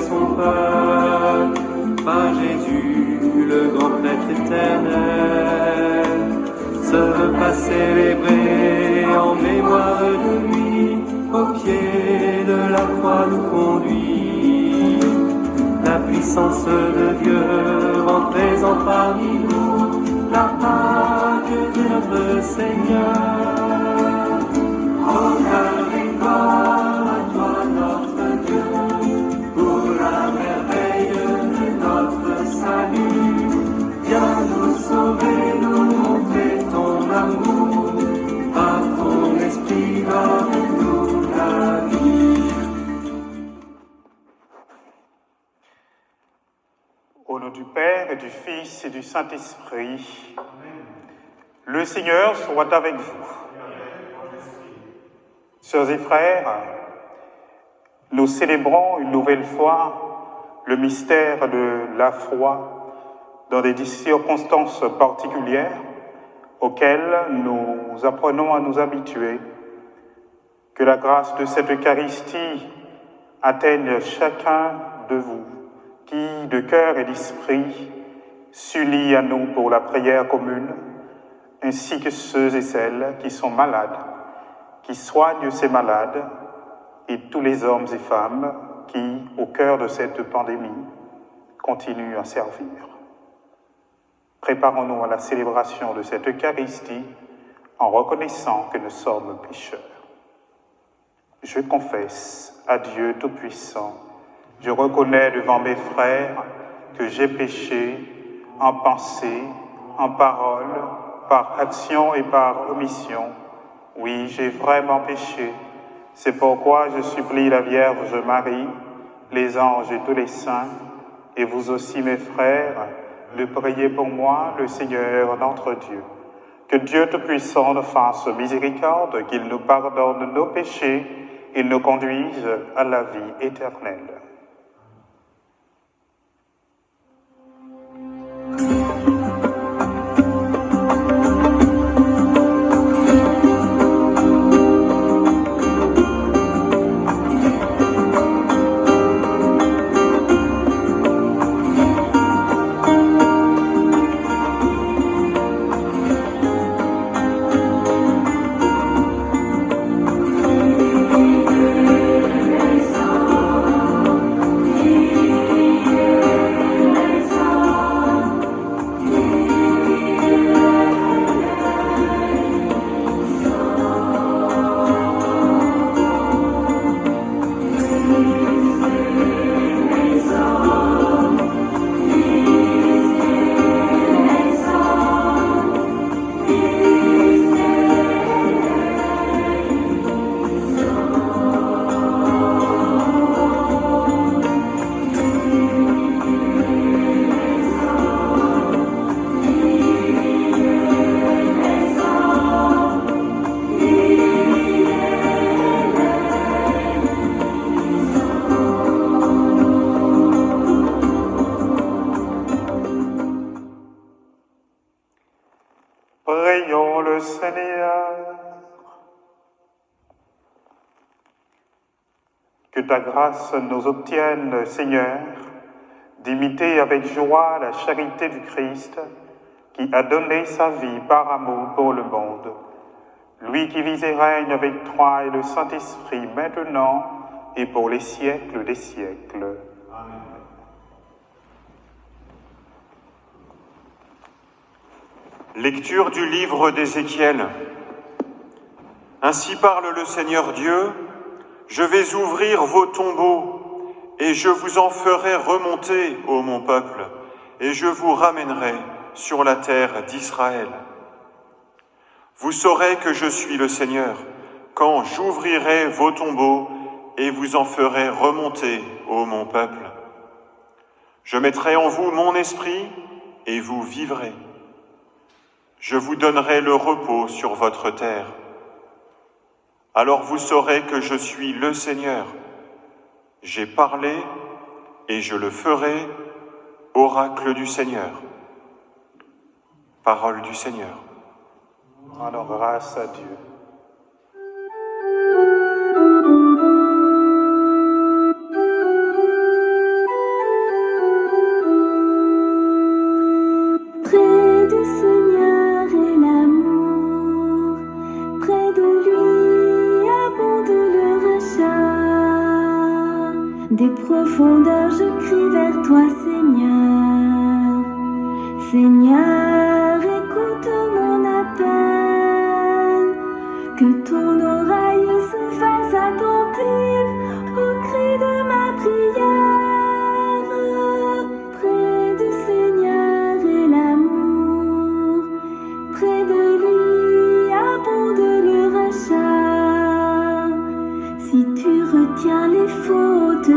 son peuple, par Jésus, le grand prêtre éternel, ce repas célébré en mémoire de lui, au pied de la croix nous conduit. La puissance de Dieu rend présent parmi nous, la Pâque de notre Seigneur. Honneur et gloire à toi, notre Dieu, pour la merveille de notre salut. Viens nous sauver, nous montrer ton amour, par ton esprit donne-nous la vie. Au nom du Père et du Fils et du Saint-Esprit, le Seigneur soit avec vous. Sœurs et frères, nous célébrons une nouvelle fois le mystère de la foi dans des circonstances particulières auxquelles nous apprenons à nous habituer. Que la grâce de cette Eucharistie atteigne chacun de vous qui, de cœur et d'esprit, s'unit à nous pour la prière commune, ainsi que ceux et celles qui sont malades, qui soignent ces malades, et tous les hommes et femmes qui, au cœur de cette pandémie, continuent à servir. Préparons-nous à la célébration de cette Eucharistie en reconnaissant que nous sommes pécheurs. Je confesse à Dieu Tout-Puissant, je reconnais devant mes frères que j'ai péché en pensée, en parole, par action et par omission. Oui, j'ai vraiment péché. C'est pourquoi je supplie la Vierge Marie, les anges et tous les saints, et vous aussi mes frères, de prier pour moi, le Seigneur notre Dieu. Que Dieu Tout-Puissant nous fasse miséricorde, qu'il nous pardonne nos péchés et nous conduise à la vie éternelle. Prions le Seigneur. Que ta grâce nous obtienne, Seigneur, d'imiter avec joie la charité du Christ, qui a donné sa vie par amour pour le monde. Lui qui vit et règne avec toi et le Saint-Esprit, maintenant et pour les siècles des siècles. Amen. Lecture du livre d'Ézéchiel. Ainsi parle le Seigneur Dieu, je vais ouvrir vos tombeaux et je vous en ferai remonter, ô mon peuple, et je vous ramènerai sur la terre d'Israël. Vous saurez que je suis le Seigneur, quand j'ouvrirai vos tombeaux et vous en ferai remonter, ô mon peuple. Je mettrai en vous mon esprit et vous vivrez. Je vous donnerai le repos sur votre terre. Alors vous saurez que je suis le Seigneur. J'ai parlé et je le ferai, oracle du Seigneur. Parole du Seigneur. Rendons grâce à Dieu. profondeur, je crie vers toi, Seigneur. Seigneur, écoute mon appel, que ton oreille se fasse attentive au cri de ma prière. Près du Seigneur est l'amour, près de lui abonde le rachat. Si tu retiens les fautes,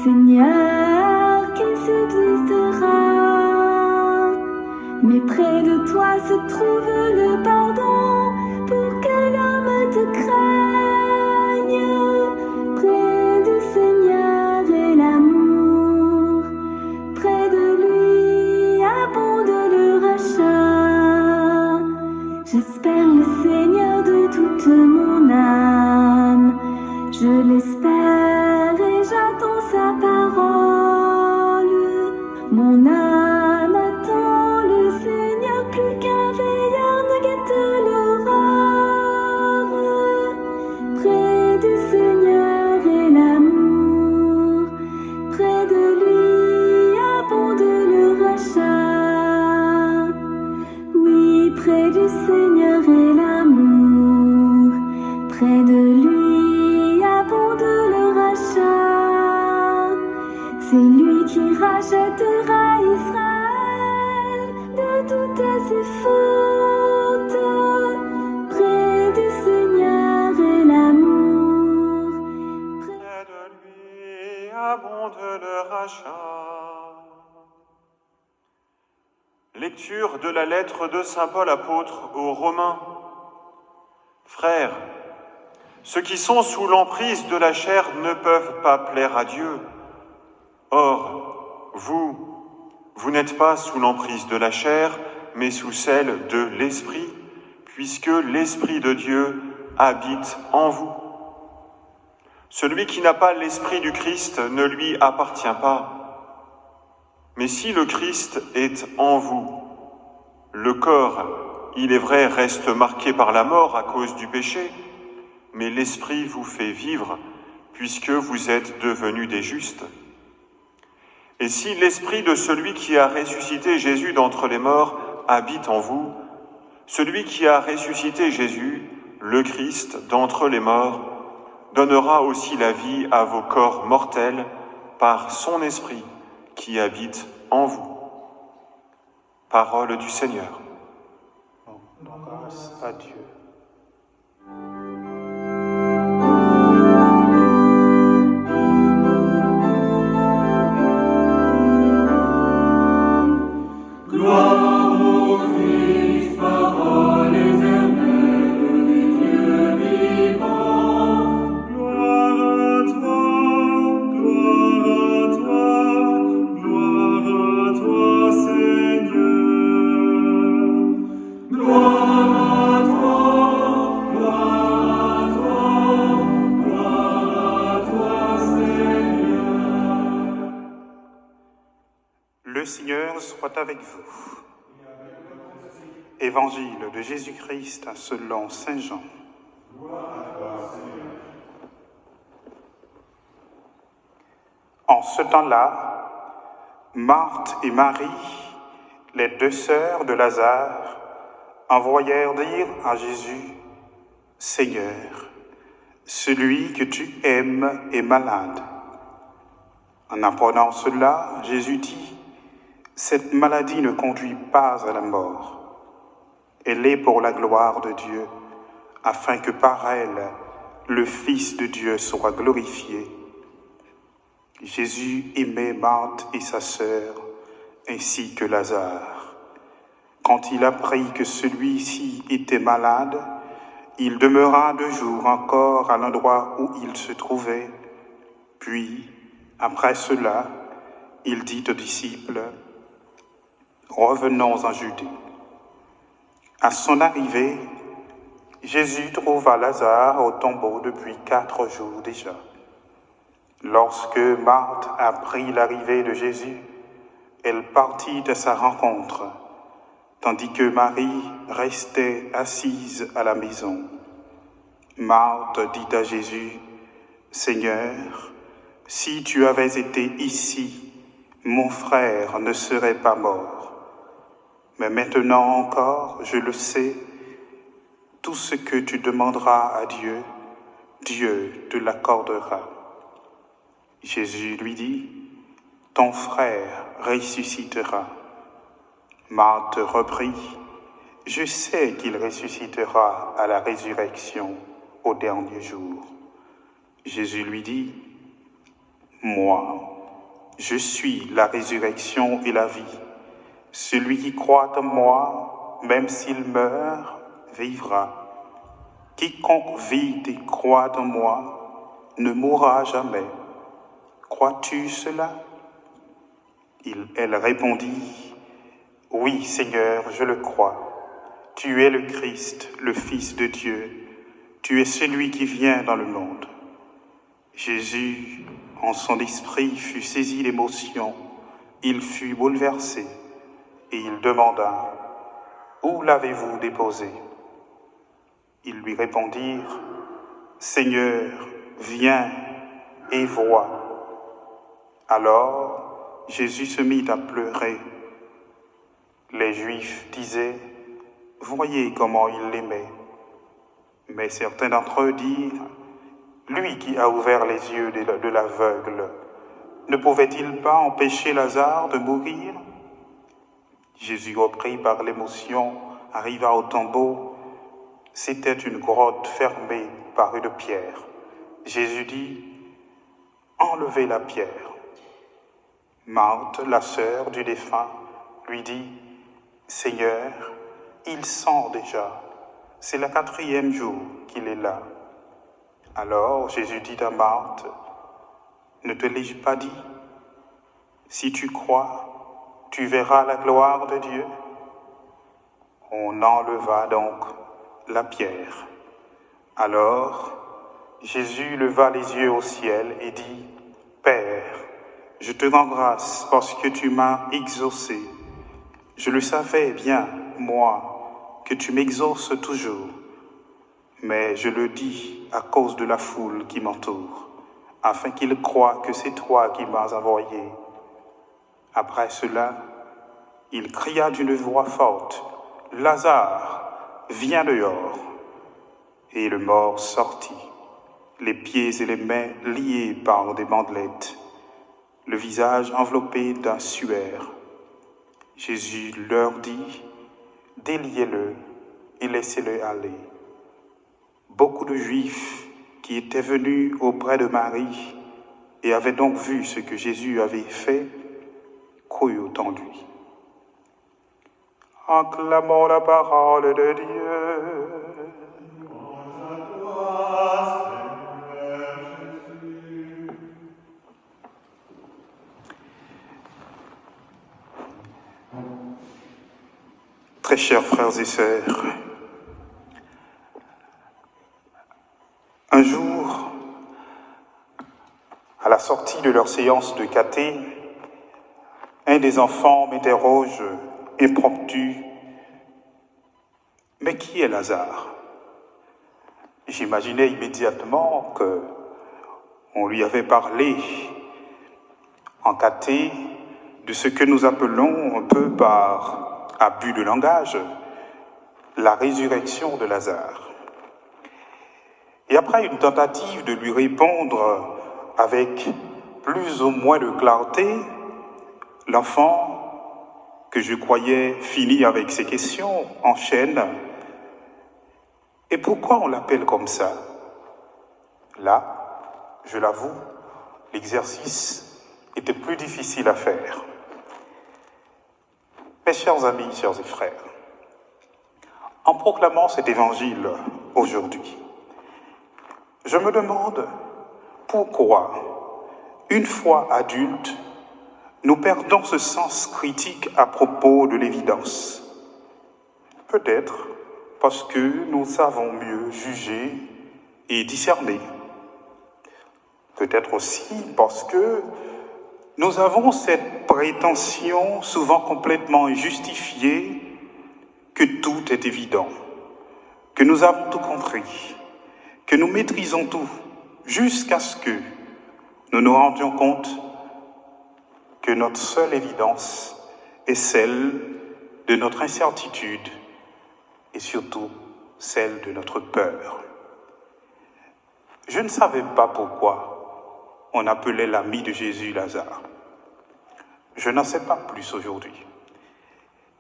Seigneur, qui subsistera? Mais près de toi se trouve le pardon pour que l'homme te craigne. Près du Seigneur est l'amour, près de lui abonde le rachat. J'espère le Seigneur de toute mon âme, je l'espère et j'attends sa parole. Mon âme attend le Seigneur plus qu'un veilleur ne guette l'aurore. Près du Seigneur est l'amour, près de lui abonde le rachat. Oui, près du Seigneur est l'amour, près de lui abonde le rachat. C'est lui qui rachètera Israël de toutes ses fautes. Près du Seigneur est l'amour, Près de lui abonde le rachat. Lecture de la lettre de saint Paul apôtre aux Romains. Frères, ceux qui sont sous l'emprise de la chair ne peuvent pas plaire à Dieu. Or, vous n'êtes pas sous l'emprise de la chair, mais sous celle de l'Esprit, puisque l'Esprit de Dieu habite en vous. Celui qui n'a pas l'Esprit du Christ ne lui appartient pas. Mais si le Christ est en vous, le corps, il est vrai, reste marqué par la mort à cause du péché, mais l'Esprit vous fait vivre, puisque vous êtes devenus des justes. Et si l'Esprit de celui qui a ressuscité Jésus d'entre les morts habite en vous, celui qui a ressuscité Jésus, le Christ, d'entre les morts, donnera aussi la vie à vos corps mortels par son Esprit qui habite en vous. Parole du Seigneur. Grâce à Dieu. Gloire au Christ, parole éternelle du Dieu vivant. Gloire à toi, Seigneur. Gloire à toi, Seigneur. Le Seigneur soit avec vous. Évangile de Jésus-Christ selon saint Jean. En ce temps-là, Marthe et Marie, les deux sœurs de Lazare, envoyèrent dire à Jésus, « Seigneur, celui que tu aimes est malade. » En apprenant cela, Jésus dit, « Cette maladie ne conduit pas à la mort. Elle est pour la gloire de Dieu, afin que par elle, le Fils de Dieu soit glorifié. » Jésus aimait Marthe et sa sœur, ainsi que Lazare. Quand il apprit que celui-ci était malade, il demeura 2 jours encore à l'endroit où il se trouvait. Puis, après cela, il dit aux disciples, « Revenons en Judée. » À son arrivée, Jésus trouva Lazare au tombeau depuis 4 jours déjà. Lorsque Marthe apprit l'arrivée de Jésus, elle partit à sa rencontre, tandis que Marie restait assise à la maison. Marthe dit à Jésus, « Seigneur, si tu avais été ici, mon frère ne serait pas mort. Mais maintenant encore, je le sais, tout ce que tu demanderas à Dieu, Dieu te l'accordera. Jésus lui dit, ton frère ressuscitera. Marthe reprit, je sais qu'il ressuscitera à la résurrection au dernier jour. Jésus lui dit, moi, je suis la résurrection et la vie. Celui qui croit en moi, même s'il meurt, vivra. Quiconque vit et croit en moi ne mourra jamais. Crois-tu cela? Elle répondit, oui, Seigneur, je le crois. Tu es le Christ, le Fils de Dieu. Tu es celui qui vient dans le monde. Jésus, en son esprit, fut saisi d'émotion. Il fut bouleversé et il demanda, où l'avez-vous déposé? Ils lui répondirent, Seigneur, viens et vois. Alors Jésus se mit à pleurer. Les Juifs disaient, voyez comment il l'aimait. Mais certains d'entre eux dirent, lui qui a ouvert les yeux de l'aveugle, ne pouvait-il pas empêcher Lazare de mourir? Jésus, repris par l'émotion, arriva au tombeau. C'était une grotte fermée par une pierre. Jésus dit, enlevez la pierre. Marthe, la sœur du défunt, lui dit, Seigneur, il sent déjà. C'est le 4e jour qu'il est là. Alors Jésus dit à Marthe, ne te l'ai-je pas dit? Si tu crois, tu verras la gloire de Dieu. On enleva donc la pierre. Alors Jésus leva les yeux au ciel et dit, Père, je te rends grâce parce que tu m'as exaucé. Je le savais bien, moi, que tu m'exauces toujours. Mais je le dis à cause de la foule qui m'entoure, afin qu'ils croient que c'est toi qui m'as envoyé. Après cela, il cria d'une voix forte, Lazare, viens dehors. Et le mort sortit, les pieds et les mains liés par des bandelettes, le visage enveloppé d'un suaire. Jésus leur dit, déliez-le et laissez-le aller. Beaucoup de Juifs qui étaient venus auprès de Marie et avaient donc vu ce que Jésus avait fait, crurent en lui. Acclamons la parole de Dieu. Très chers frères et sœurs, un jour, à la sortie de leur séance de caté, un des enfants m'interroge impromptu, mais qui est Lazare? J'imaginais immédiatement qu'on lui avait parlé en caté de ce que nous appelons un peu par abus de langage, la résurrection de Lazare. Et après une tentative de lui répondre avec plus ou moins de clarté, l'enfant, que je croyais fini avec ses questions, enchaîne. Et pourquoi on l'appelle comme ça? Là, je l'avoue, l'exercice était plus difficile à faire. Mes chers amis, chers et frères, en proclamant cet évangile aujourd'hui, je me demande pourquoi, une fois adultes, nous perdons ce sens critique à propos de l'évidence. Peut-être parce que nous savons mieux juger et discerner. Peut-être aussi parce que nous avons cette prétention souvent complètement injustifiée que tout est évident, que nous avons tout compris, que nous maîtrisons tout jusqu'à ce que nous nous rendions compte que notre seule évidence est celle de notre incertitude et surtout celle de notre peur. Je ne savais pas pourquoi on appelait l'ami de Jésus Lazare. Je n'en sais pas plus aujourd'hui.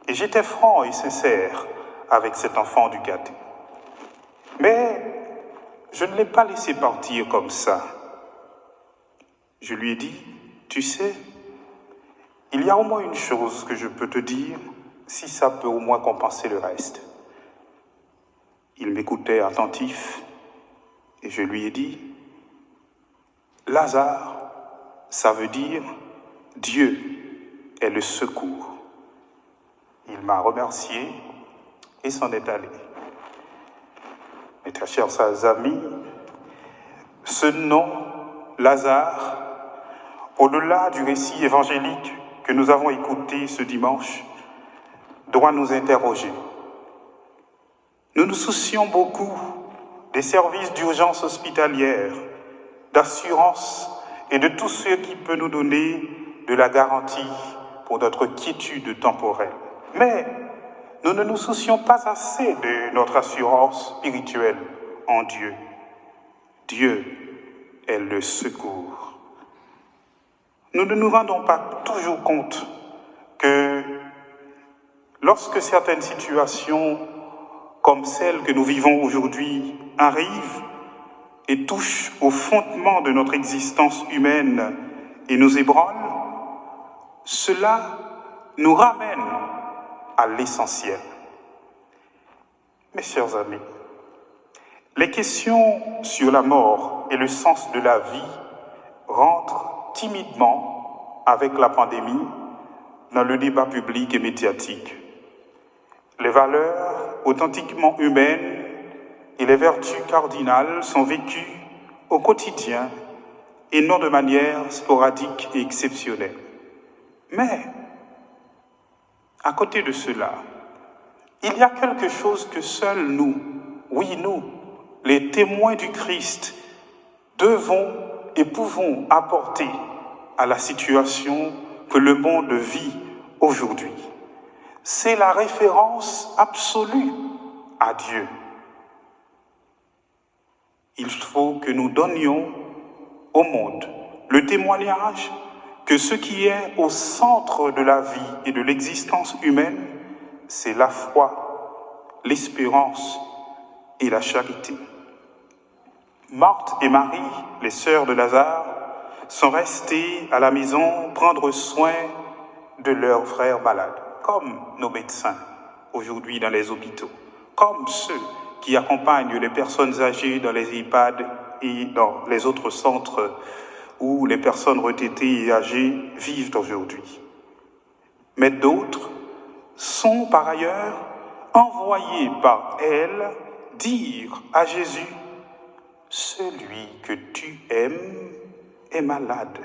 Et j'étais franc et sincère avec cet enfant du gâté. Mais je ne l'ai pas laissé partir comme ça. Je lui ai dit, tu sais, il y a au moins une chose que je peux te dire, si ça peut au moins compenser le reste. Il m'écoutait attentif et je lui ai dit, Lazare, ça veut dire Dieu est le secours. Il m'a remercié et s'en est allé. Mes très chers amis, ce nom, Lazare, au-delà du récit évangélique que nous avons écouté ce dimanche, doit nous interroger. Nous nous soucions beaucoup des services d'urgence hospitalière, d'assurance et de tout ce qui peut nous donner de la garantie pour notre quiétude temporelle. Mais nous ne nous soucions pas assez de notre assurance spirituelle en Dieu. Dieu est le secours. Nous ne nous rendons pas toujours compte que lorsque certaines situations comme celle que nous vivons aujourd'hui arrivent et touchent au fondement de notre existence humaine et nous ébranlent, cela nous ramène à l'essentiel. Mes chers amis, les questions sur la mort et le sens de la vie rentrent timidement avec la pandémie dans le débat public et médiatique. Les valeurs authentiquement humaines et les vertus cardinales sont vécues au quotidien et non de manière sporadique et exceptionnelle. Mais, à côté de cela, il y a quelque chose que seuls nous, oui nous, les témoins du Christ, devons et pouvons apporter à la situation que le monde vit aujourd'hui. C'est la référence absolue à Dieu. Il faut que nous donnions au monde le témoignage que ce qui est au centre de la vie et de l'existence humaine, c'est la foi, l'espérance et la charité. Marthe et Marie, les sœurs de Lazare, sont restées à la maison prendre soin de leurs frères malades, comme nos médecins aujourd'hui dans les hôpitaux, comme ceux qui accompagnent les personnes âgées dans les EHPAD et dans les autres centres où les personnes retraitées et âgées vivent aujourd'hui. Mais d'autres sont par ailleurs envoyés par elles dire à Jésus, « Celui que tu aimes est malade. »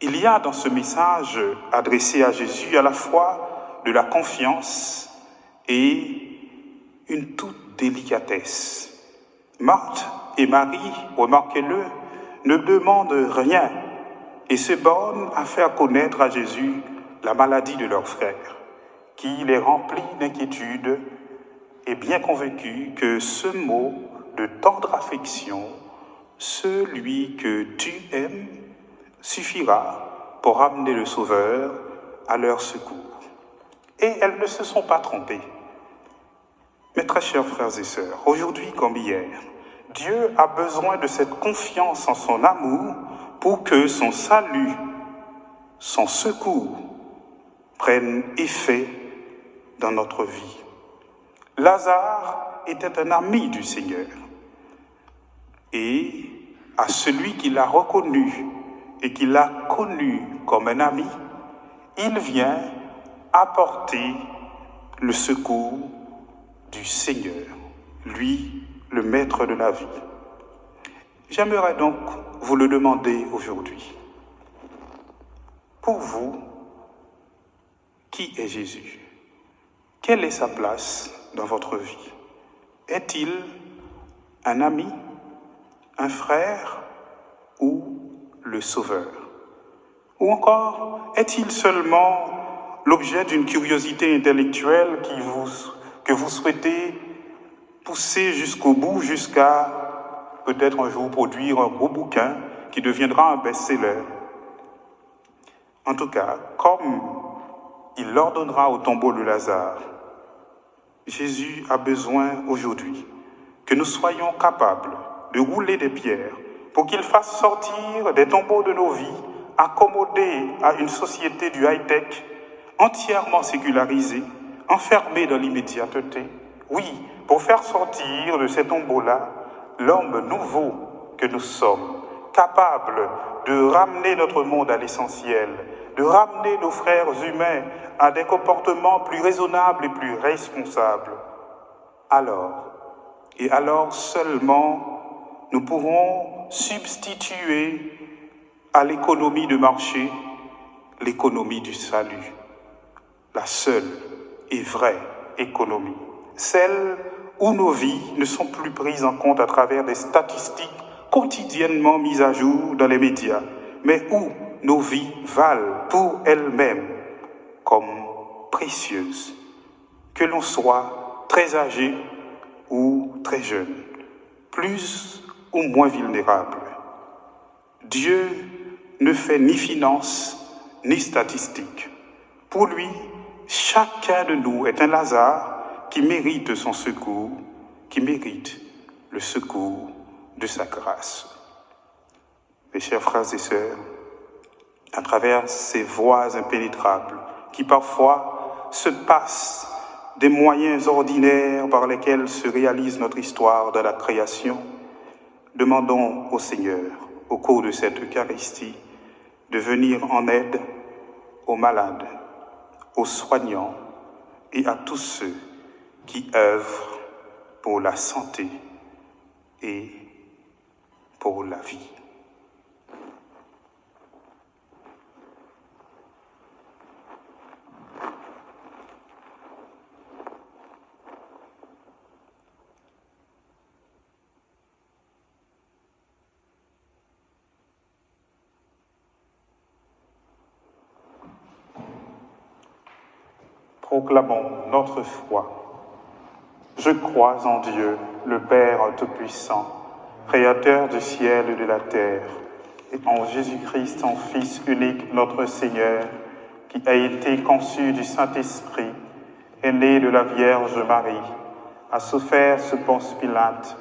Il y a dans ce message adressé à Jésus à la fois de la confiance et une toute délicatesse. Marthe et Marie, remarquez-le, ne demandent rien et se bornent à faire connaître à Jésus la maladie de leur frère, qui les remplit d'inquiétude et bien convaincu que ce mot de tendre affection, celui que tu aimes, suffira pour amener le Sauveur à leur secours. Et elles ne se sont pas trompées. Mes très chers frères et sœurs, aujourd'hui comme hier, Dieu a besoin de cette confiance en son amour pour que son salut, son secours prennent effet dans notre vie. Lazare était un ami du Seigneur et à celui qui l'a reconnu et qui l'a connu comme un ami, il vient apporter le secours du Seigneur, lui, le maître de la vie. J'aimerais donc vous le demander aujourd'hui. Pour vous, qui est Jésus? Quelle est sa place dans votre vie? Est-il un ami, un frère ou le Sauveur? Ou encore, est-il seulement l'objet d'une curiosité intellectuelle que vous souhaitez pousser jusqu'au bout, jusqu'à peut-être un jour produire un gros bouquin qui deviendra un best-seller? En tout cas, comme il l'ordonnera au tombeau de Lazare, Jésus a besoin aujourd'hui que nous soyons capables de rouler des pierres pour qu'il fasse sortir des tombeaux de nos vies, accommodés à une société du high-tech, entièrement sécularisée, enfermée dans l'immédiateté. Oui, pour faire sortir de ces tombeaux-là l'homme nouveau que nous sommes, capable de ramener notre monde à l'essentiel, de ramener nos frères humains à des comportements plus raisonnables et plus responsables. Alors seulement, nous pourrons substituer à l'économie de marché l'économie du salut, la seule et vraie économie, celle où nos vies ne sont plus prises en compte à travers des statistiques quotidiennement mises à jour dans les médias, mais où nos vies valent pour elles-mêmes comme précieuses, que l'on soit très âgé ou très jeune, plus ou moins vulnérable. Dieu ne fait ni finance ni statistique. Pour lui, chacun de nous est un Lazare qui mérite son secours, qui mérite le secours de sa grâce. Mes chers frères et sœurs, à travers ces voies impénétrables qui parfois se passent des moyens ordinaires par lesquels se réalise notre histoire de la création, demandons au Seigneur, au cours de cette Eucharistie, de venir en aide aux malades, aux soignants et à tous ceux qui œuvrent pour la santé et pour la vie. Proclamons notre foi. Je crois en Dieu, le Père Tout-Puissant, Créateur du ciel et de la terre, et en Jésus-Christ, son Fils unique, notre Seigneur, qui a été conçu du Saint-Esprit, est né de la Vierge Marie, a souffert sous Ponce Pilate,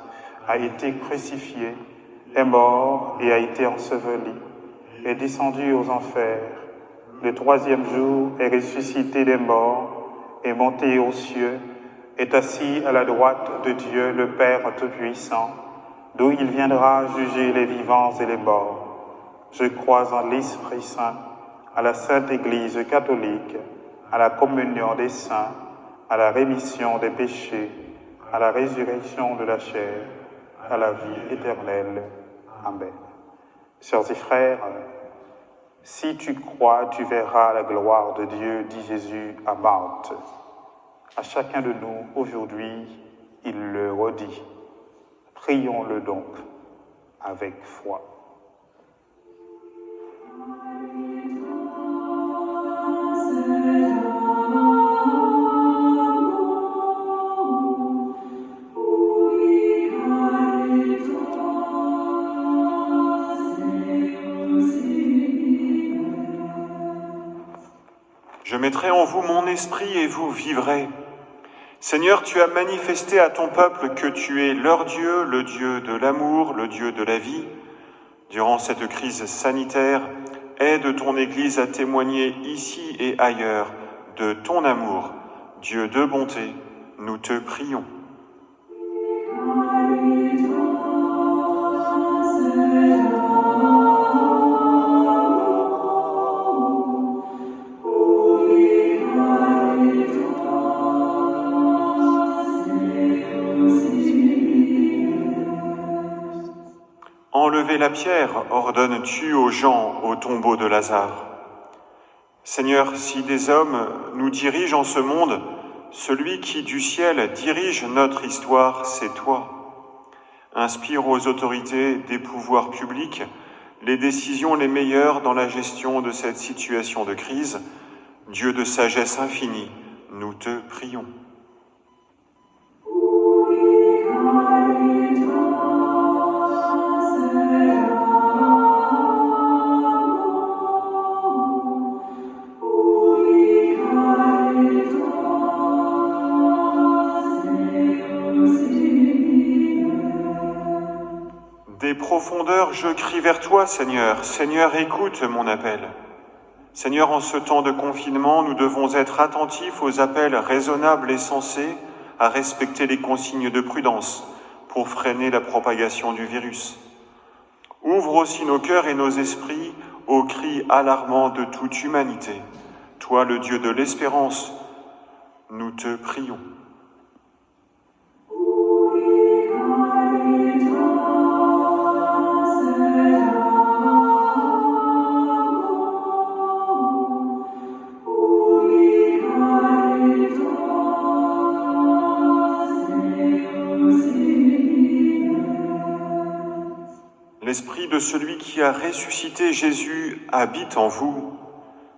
a été crucifié, est mort et a été enseveli, est descendu aux enfers. Le troisième jour est ressuscité des morts, est monté aux cieux, est assis à la droite de Dieu le Père Tout-Puissant, d'où il viendra juger les vivants et les morts. Je crois en l'Esprit Saint, à la Sainte Église catholique, à la communion des saints, à la rémission des péchés, à la résurrection de la chair, à la vie éternelle. Amen. Sœurs et frères, si tu crois, tu verras la gloire de Dieu, dit Jésus à Marthe. À chacun de nous, aujourd'hui, il le redit. Prions-le donc avec foi. Je mettrai en vous mon esprit et vous vivrez. Seigneur, tu as manifesté à ton peuple que tu es leur Dieu, le Dieu de l'amour, le Dieu de la vie. Durant cette crise sanitaire, aide ton Église à témoigner ici et ailleurs de ton amour. Dieu de bonté, nous te prions. Enlevez la pierre, ordonnes-tu aux gens au tombeau de Lazare. Seigneur, si des hommes nous dirigent en ce monde, celui qui du ciel dirige notre histoire, c'est toi. Inspire aux autorités des pouvoirs publics les décisions les meilleures dans la gestion de cette situation de crise. Dieu de sagesse infinie, nous te prions. Des profondeurs, je crie vers toi, Seigneur. Seigneur, écoute mon appel. Seigneur, en ce temps de confinement, nous devons être attentifs aux appels raisonnables et sensés à respecter les consignes de prudence pour freiner la propagation du virus. Ouvre aussi nos cœurs et nos esprits aux cris alarmants de toute humanité. Toi, le Dieu de l'espérance, nous te prions. L'esprit de celui qui a ressuscité Jésus habite en vous.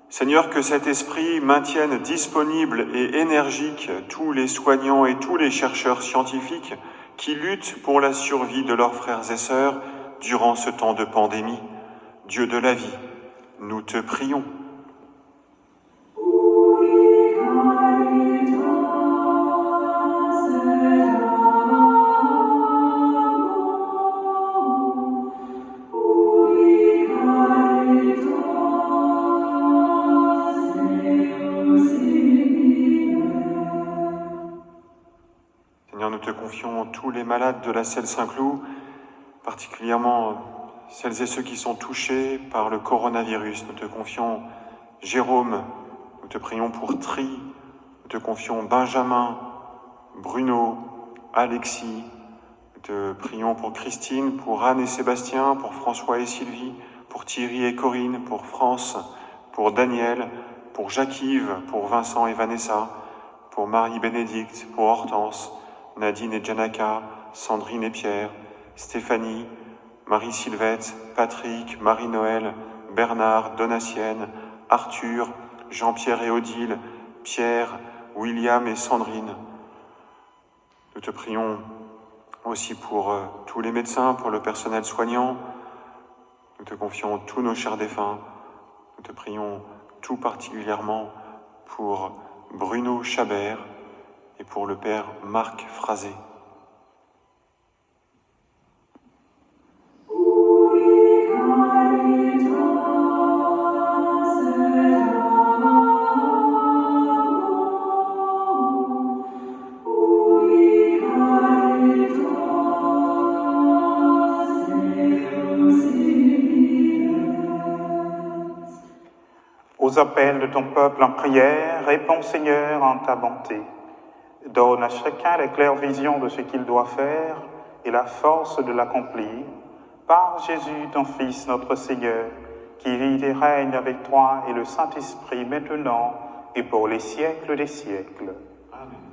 Seigneur, que cet esprit maintienne disponibles et énergiques tous les soignants et tous les chercheurs scientifiques qui luttent pour la survie de leurs frères et sœurs durant ce temps de pandémie. Dieu de la vie, nous te prions. Nous te confions tous les malades de la Selle Saint-Cloud, particulièrement celles et ceux qui sont touchés par le coronavirus. Nous te confions Jérôme, nous te prions pour Tri, nous te confions Benjamin, Bruno, Alexis, nous te prions pour Christine, pour Anne et Sébastien, pour François et Sylvie, pour Thierry et Corinne, pour France, pour Daniel, pour Jacques-Yves, pour Vincent et Vanessa, pour Marie-Bénédicte, pour Hortense, Nadine et Janaka, Sandrine et Pierre, Stéphanie, Marie-Sylvette, Patrick, Marie-Noël, Bernard, Donatienne, Arthur, Jean-Pierre et Odile, Pierre, William et Sandrine. Nous te prions aussi pour tous les médecins, pour le personnel soignant. Nous te confions tous nos chers défunts. Nous te prions tout particulièrement pour Bruno Chabert, et pour le Père Marc Frazé. Aux appels de ton peuple en prière, réponds Seigneur en ta bonté. Donne à chacun la claire vision de ce qu'il doit faire et la force de l'accomplir. Par Jésus, ton Fils, notre Seigneur, qui vit et règne avec toi et le Saint-Esprit maintenant et pour les siècles des siècles. Amen. Amen.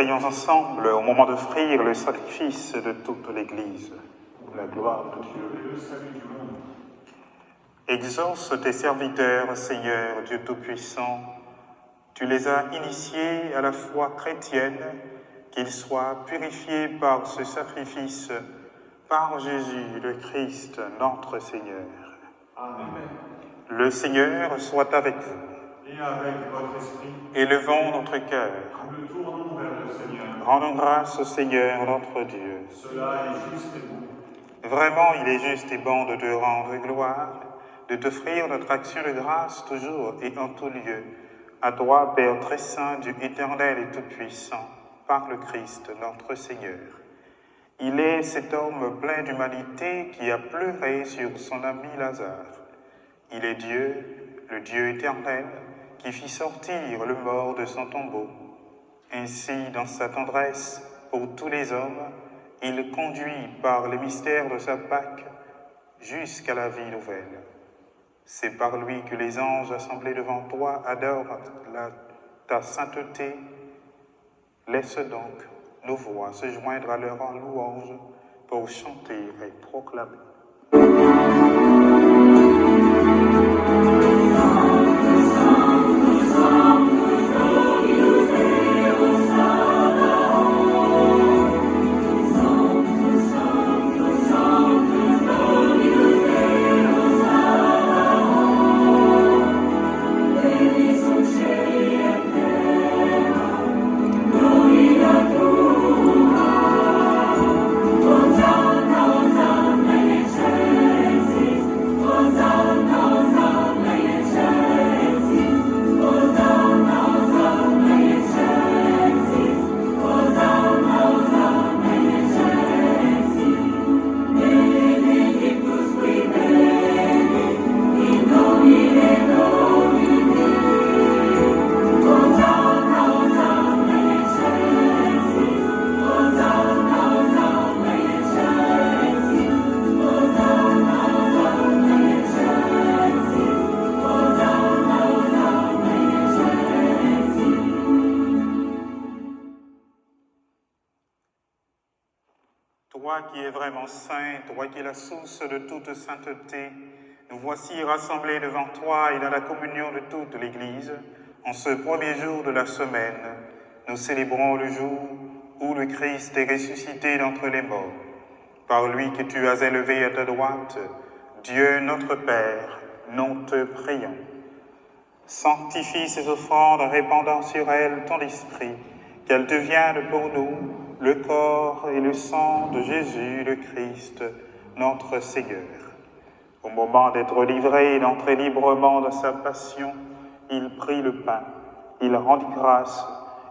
Prions ensemble au moment d'offrir le sacrifice de toute l'Église. La gloire de Dieu et le salut du monde. Exauce tes serviteurs, Seigneur Dieu Tout-Puissant. Tu les as initiés à la foi chrétienne, qu'ils soient purifiés par ce sacrifice, par Jésus le Christ, notre Seigneur. Amen. Le Seigneur soit avec vous. Et avec votre esprit. Élevons notre cœur. Nous le tournons vers le Seigneur. Rendons grâce au Seigneur notre Dieu. Cela est juste et bon. Vraiment, il est juste et bon de te rendre gloire, de t'offrir notre action de grâce toujours et en tout lieu, à toi, Père très saint, Dieu éternel et tout-puissant, par le Christ, notre Seigneur. Il est cet homme plein d'humanité qui a pleuré sur son ami Lazare. Il est Dieu, le Dieu éternel, qui fit sortir le mort de son tombeau. Ainsi, dans sa tendresse pour tous les hommes, il conduit par les mystères de sa Pâque jusqu'à la vie nouvelle. C'est par lui que les anges assemblés devant toi adorent ta sainteté. Laisse donc nos voix se joindre à leur louange pour chanter et proclamer. Toi qui es vraiment saint, toi qui es la source de toute sainteté, nous voici rassemblés devant toi et dans la communion de toute l'Église. En ce premier jour de la semaine, nous célébrons le jour où le Christ est ressuscité d'entre les morts. Par lui que tu as élevé à ta droite, Dieu notre Père, nous te prions. Sanctifie ces offrandes en répandant sur elles ton esprit, qu'elles deviennent pour nous le corps et le sang de Jésus le Christ, notre Seigneur. Au moment d'être livré et d'entrer librement dans sa passion, il prit le pain, il rendit grâce,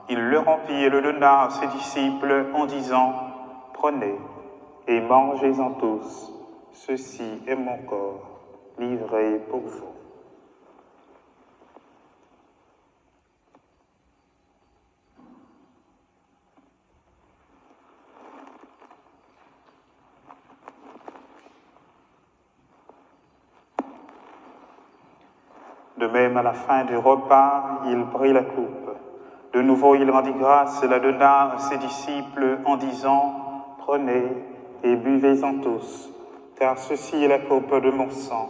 il le rompit et le donna à ses disciples en disant « Prenez et mangez-en tous, ceci est mon corps, livré pour vous. » De même, à la fin du repas, il prit la coupe. De nouveau, il rendit grâce et la donna à ses disciples en disant « Prenez et buvez-en tous, car ceci est la coupe de mon sang,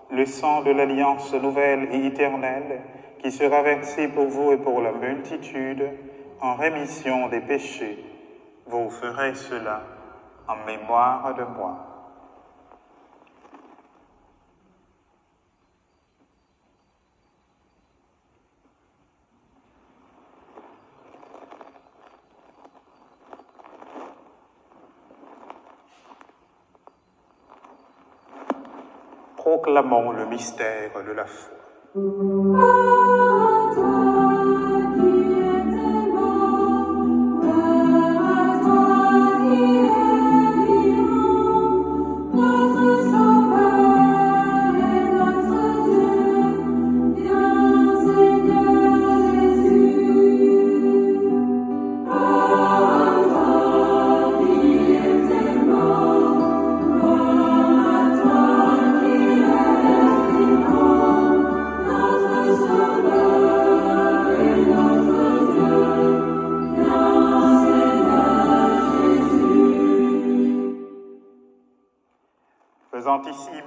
le sang de l'alliance nouvelle et éternelle, qui sera versé pour vous et pour la multitude en rémission des péchés. Vous ferez cela en mémoire de moi. » Proclamons le mystère de la foi. Notre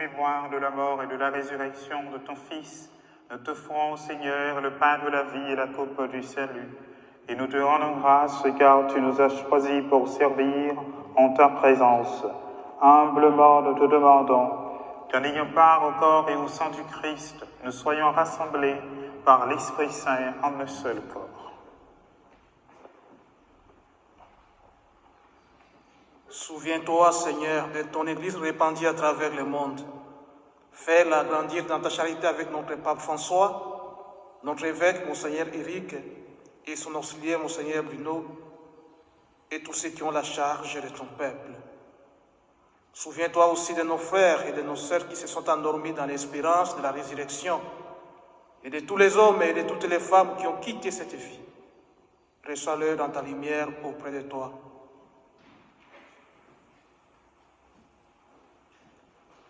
mémoire de la mort et de la résurrection de ton Fils, nous t'offrons, Seigneur, le pain de la vie et la coupe du salut. Et nous te rendons grâce car tu nous as choisis pour servir en ta présence. Humblement, nous te demandons qu'en ayant part au corps et au sang du Christ, nous soyons rassemblés par l'Esprit Saint en un seul corps. Souviens-toi, Seigneur, de ton Église répandue à travers le monde. Fais-la grandir dans ta charité avec notre pape François, notre évêque, Monseigneur Éric, et son auxiliaire, Monseigneur Bruno, et tous ceux qui ont la charge de ton peuple. Souviens-toi aussi de nos frères et de nos sœurs qui se sont endormis dans l'espérance de la résurrection, et de tous les hommes et de toutes les femmes qui ont quitté cette vie. Reçois-le dans ta lumière auprès de toi.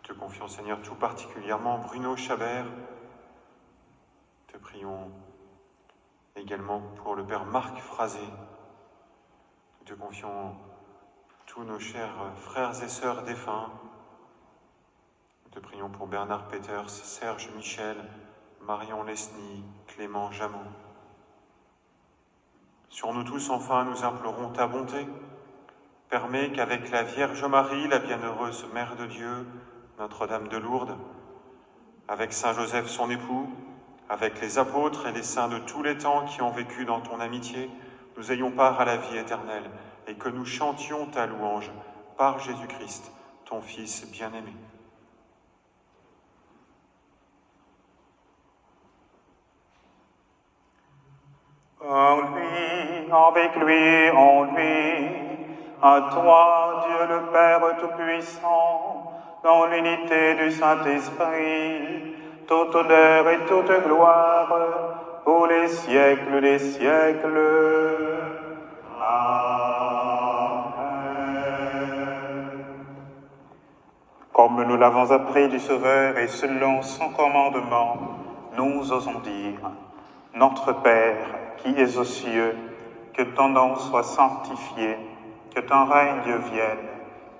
Te confions, Seigneur, tout particulièrement Bruno Chabert. Te prions également pour le Père Marc Frazé. Nous te confions tous nos chers frères et sœurs défunts. Nous te prions pour Bernard Peters, Serge Michel, Marion Lesny, Clément Jamon. Sur nous tous, enfin, nous implorons ta bonté. Permets qu'avec la Vierge Marie, la bienheureuse Mère de Dieu, Notre-Dame de Lourdes, avec Saint Joseph son époux, avec les apôtres et les saints de tous les temps qui ont vécu dans ton amitié, nous ayons part à la vie éternelle et que nous chantions ta louange par Jésus-Christ, ton Fils bien-aimé. En lui, avec lui, en lui, à toi, Dieu le Père Tout-Puissant, dans l'unité du Saint-Esprit, tout honneur et toute gloire pour les siècles des siècles. Amen. Comme nous l'avons appris du Sauveur et selon son commandement, nous osons dire: Notre Père, qui es aux cieux, que ton nom soit sanctifié, que ton règne vienne,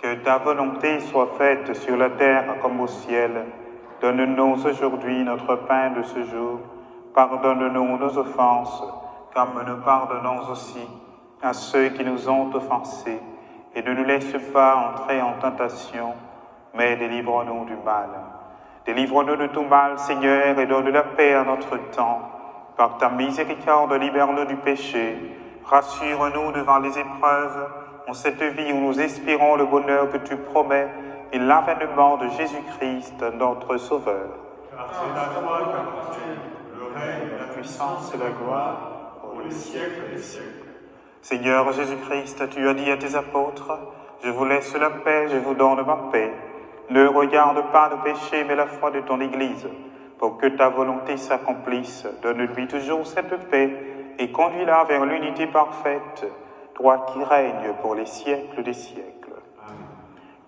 que ta volonté soit faite sur la terre comme au ciel. Donne-nous aujourd'hui notre pain de ce jour. Pardonne-nous nos offenses, comme nous pardonnons aussi à ceux qui nous ont offensés. Et ne nous laisse pas entrer en tentation, mais délivre-nous du mal. Délivre-nous de tout mal, Seigneur, et donne la paix à notre temps. Par ta miséricorde, libère-nous du péché. Rassure-nous devant les épreuves, en cette vie où nous espérons le bonheur que tu promets et l'avènement de Jésus-Christ, notre Sauveur. Car c'est à toi qu'appartient le règne, La puissance et la gloire pour les siècles des siècles. Seigneur Jésus-Christ, tu as dit à tes apôtres: Je vous laisse la paix, je vous donne ma paix. Ne regarde pas le péché, mais la foi de ton Église. Pour que ta volonté s'accomplisse, donne-lui toujours cette paix et conduis-la vers l'unité parfaite, toi qui règnes pour les siècles des siècles. Amen.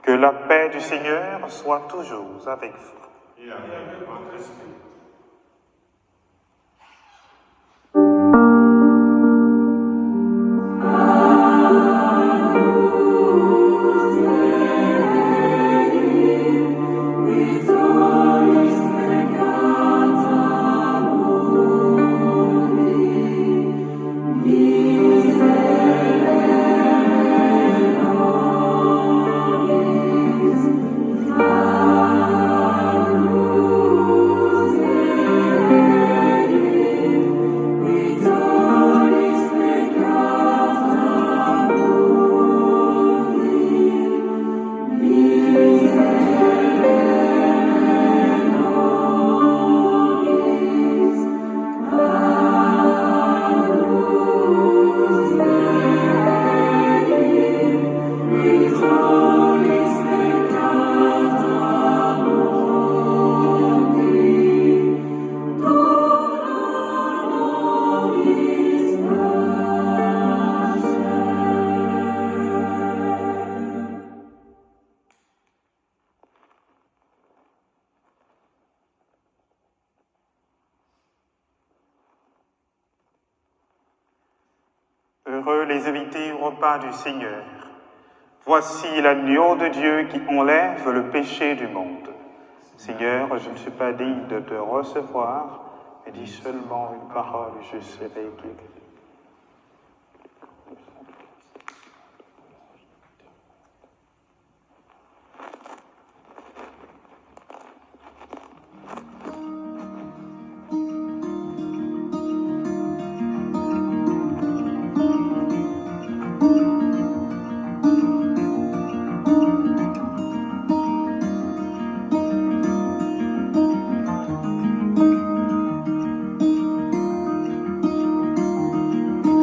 Que la paix du Seigneur soit toujours avec vous. Et avec votre esprit. Heureux les invités au repas du Seigneur. Voici l'agneau de Dieu qui enlève le péché du monde. Seigneur, je ne suis pas digne de te recevoir, mais dis seulement une parole, je serai guéri.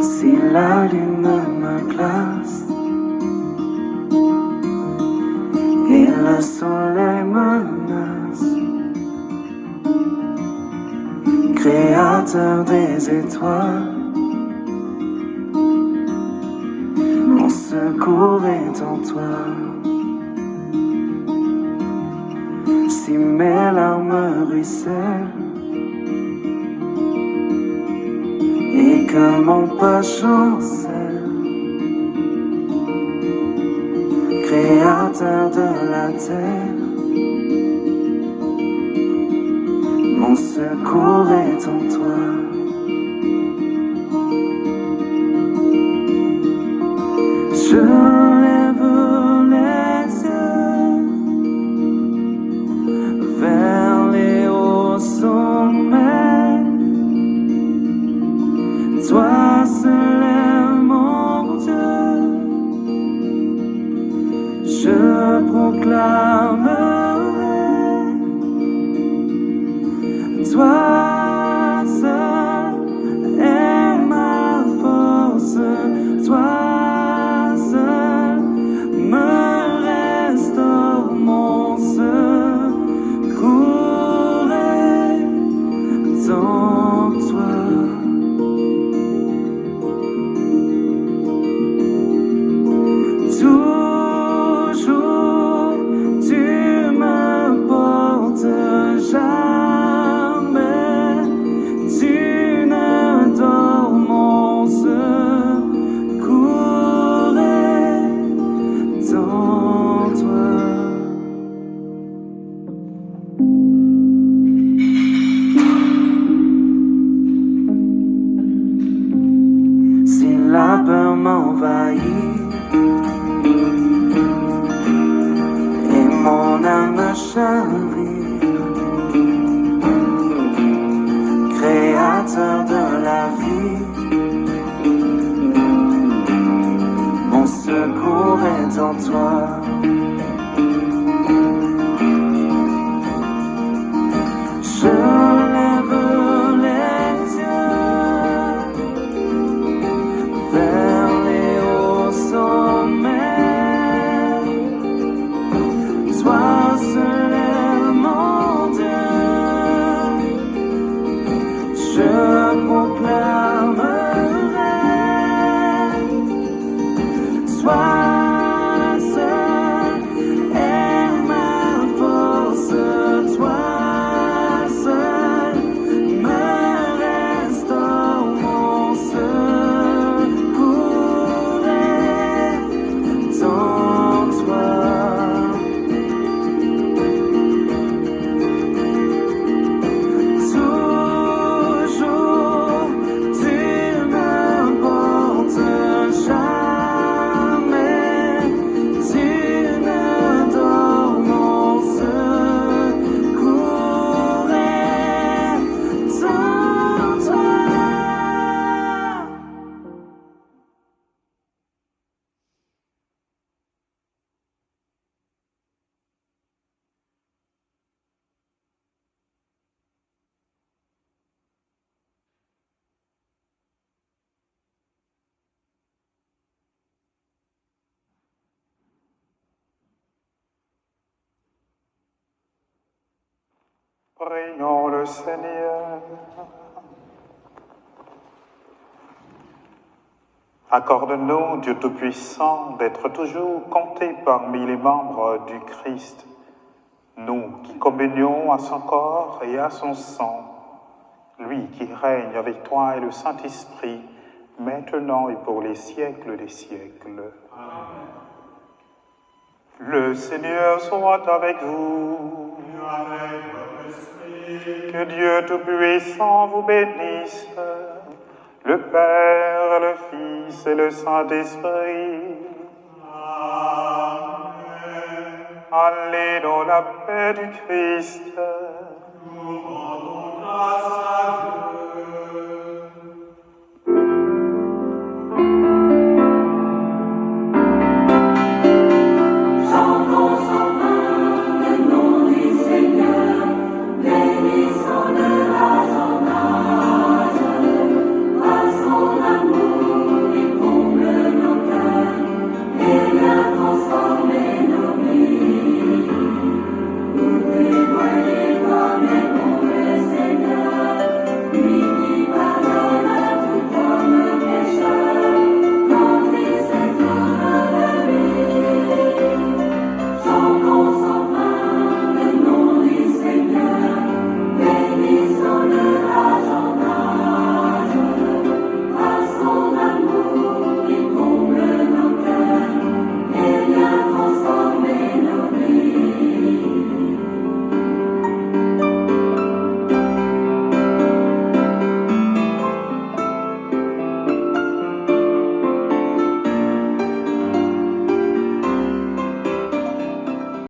Si la lune me glace et le soleil menace, créateur des étoiles, mon secours est en toi. Si mes larmes ruissellent et que mon pas chancelle, créateur de la terre, mon secours est en toi. Je lève les yeux vers les hauts sommets. Toi seul est mon Dieu, je proclamerai. Toi seul est ma force, toi seul me restaure, mon secours est en toi. Toujours tu me portes, jamais tu ne dors, mon secours est en toi. Si la peur m'envahit et mon âme chavire, créateur de la vie, mon secours est en toi. Je lève les yeux vers les hauts sommets. Toi seul est mon Dieu, je proclamerai. Toi seul est ma force, toi seul me restaure, mon secours est en toi. Toujours tu me portes, jamais tu ne dors, mon secours est en toi. Prions le Seigneur. Accorde-nous, Dieu Tout-Puissant, d'être toujours comptés parmi les membres du Christ, nous qui communions à son corps et à son sang, lui qui règne avec toi et le Saint-Esprit, maintenant et pour les siècles des siècles. Amen. Le Seigneur soit avec vous. Que Dieu Tout-Puissant vous bénisse, le Père, le Fils et le Saint-Esprit. Allez dans la paix du Christ.